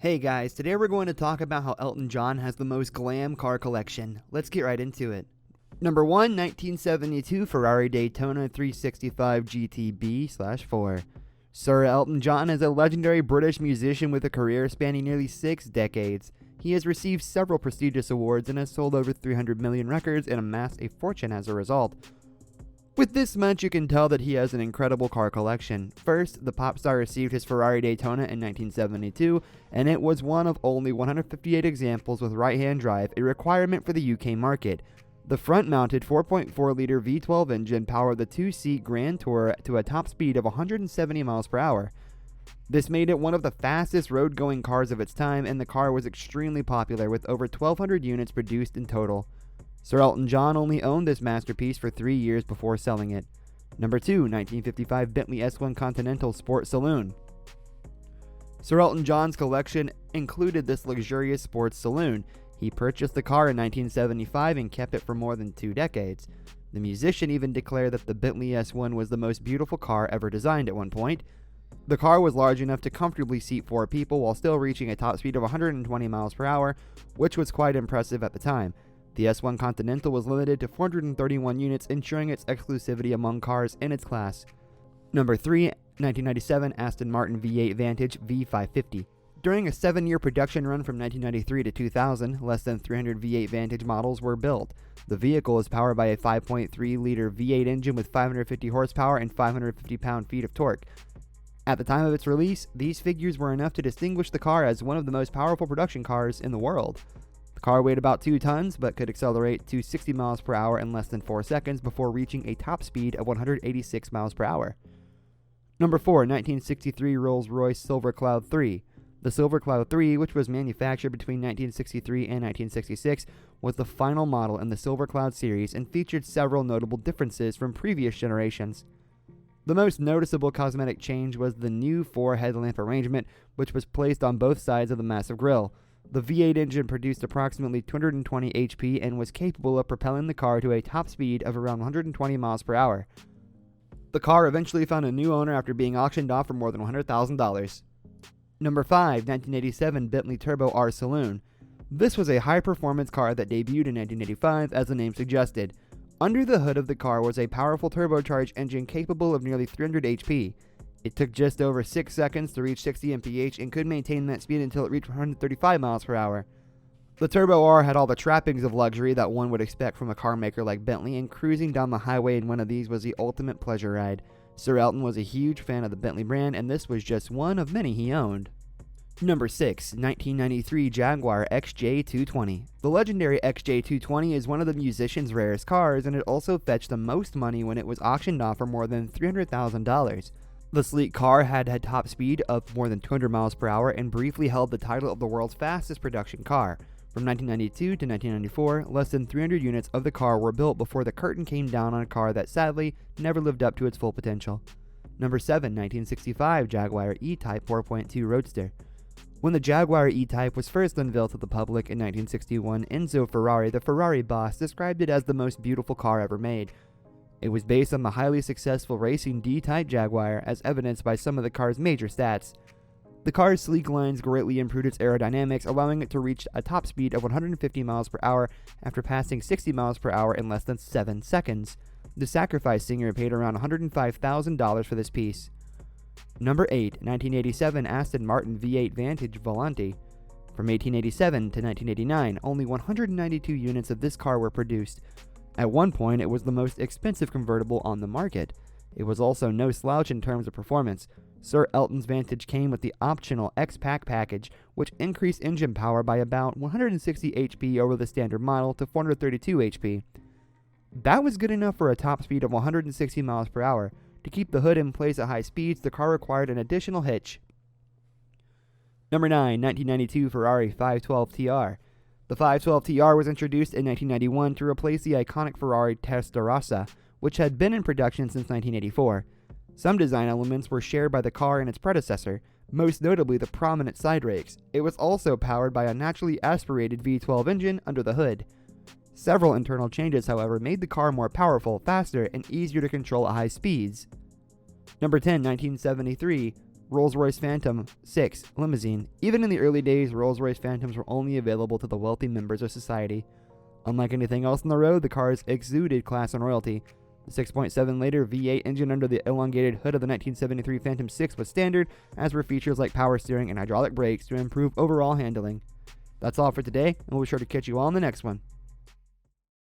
Hey guys, today we're going to talk about how Elton John has the most glam car collection. Let's get right into it. Number 1, 1972 Ferrari Daytona 365 GTB/4. Sir Elton John is a legendary British musician with a career spanning nearly 6 decades. He has received several prestigious awards and has sold over 300 million records and amassed a fortune as a result. With this much, you can tell that he has an incredible car collection. First, the pop star received his Ferrari Daytona in 1972, and it was one of only 158 examples with right-hand drive, a requirement for the UK market. The front-mounted 4.4-liter V12 engine powered the two-seat Grand Tourer to a top speed of 170 miles per hour. This made it one of the fastest road-going cars of its time, and the car was extremely popular, with over 1,200 units produced in total. Sir Elton John only owned this masterpiece for 3 years before selling it. Number 2, 1955 Bentley S1 Continental Sport Saloon. Sir Elton John's collection included this luxurious sports saloon. He purchased the car in 1975 and kept it for more than 2 decades. The musician even declared that the Bentley S1 was the most beautiful car ever designed at one point. The car was large enough to comfortably seat 4 people while still reaching a top speed of 120 miles per hour, which was quite impressive at the time. The S1 Continental was limited to 431 units, ensuring its exclusivity among cars in its class. Number 3, 1997 Aston Martin V8 Vantage V550. During a 7-year production run from 1993 to 2000, less than 300 V8 Vantage models were built. The vehicle is powered by a 5.3-liter V8 engine with 550 horsepower and 550 pound-feet of torque. At the time of its release, these figures were enough to distinguish the car as one of the most powerful production cars in the world. The car weighed about 2 tons, but could accelerate to 60 miles per hour in less than 4 seconds before reaching a top speed of 186 miles per hour. Number 4, 1963 Rolls-Royce Silver Cloud 3. The Silver Cloud 3, which was manufactured between 1963 and 1966, was the final model in the Silver Cloud series and featured several notable differences from previous generations. The most noticeable cosmetic change was the new 4 headlamp arrangement, which was placed on both sides of the massive grille. The V8 engine produced approximately 220 HP and was capable of propelling the car to a top speed of around 120 miles per hour. The car eventually found a new owner after being auctioned off for more than $100,000. Number 5, 1987 Bentley Turbo R Saloon. This was a high-performance car that debuted in 1985, as the name suggested. Under the hood of the car was a powerful turbocharged engine capable of nearly 300 HP. It took just over 6 seconds to reach 60 mph and could maintain that speed until it reached 135 miles per hour. The Turbo R had all the trappings of luxury that one would expect from a car maker like Bentley, and cruising down the highway in one of these was the ultimate pleasure ride. Sir Elton was a huge fan of the Bentley brand, and this was just one of many he owned. Number 6, 1993 Jaguar XJ220. The legendary XJ220 is one of the musician's rarest cars, and it also fetched the most money when it was auctioned off for more than $300,000. The sleek car had a top speed of more than 200 miles per hour and briefly held the title of the world's fastest production car. From 1992 to 1994, less than 300 units of the car were built before the curtain came down on a car that sadly never lived up to its full potential. Number 7, 1965 Jaguar E-Type 4.2 Roadster. When the Jaguar E-Type was first unveiled to the public in 1961, Enzo Ferrari, the Ferrari boss, described it as the most beautiful car ever made. It was based on the highly successful racing D-Type Jaguar, as evidenced by some of the car's major stats. The car's sleek lines greatly improved its aerodynamics, allowing it to reach a top speed of 150 miles per hour after passing 60 miles per hour in less than 7 seconds. The Sacrifice singer paid around $105,000 for this piece. Number 8, 1987 Aston Martin V8 Vantage Volante. From 1887 to 1989, only 192 units of this car were produced. At one point, it was the most expensive convertible on the market. It was also no slouch in terms of performance. Sir Elton's Vantage came with the optional X-Pack package, which increased engine power by about 160 HP over the standard model to 432 HP. That was good enough for a top speed of 160 miles per hour. To keep the hood in place at high speeds, the car required an additional hitch. Number 9, 1992 Ferrari 512 TR. The 512 TR was introduced in 1991 to replace the iconic Ferrari Testarossa, which had been in production since 1984. Some design elements were shared by the car and its predecessor, most notably the prominent side rakes. It was also powered by a naturally aspirated V12 engine under the hood. Several internal changes, however, made the car more powerful, faster, and easier to control at high speeds. Number 10, 1973 Rolls-Royce Phantom 6 Limousine. Even in the early days, Rolls-Royce Phantoms were only available to the wealthy members of society. Unlike anything else on the road, the cars exuded class and royalty. The 6.7-liter V8 engine under the elongated hood of the 1973 Phantom 6 was standard, as were features like power steering and hydraulic brakes to improve overall handling. That's all for today, and we'll be sure to catch you all in the next one.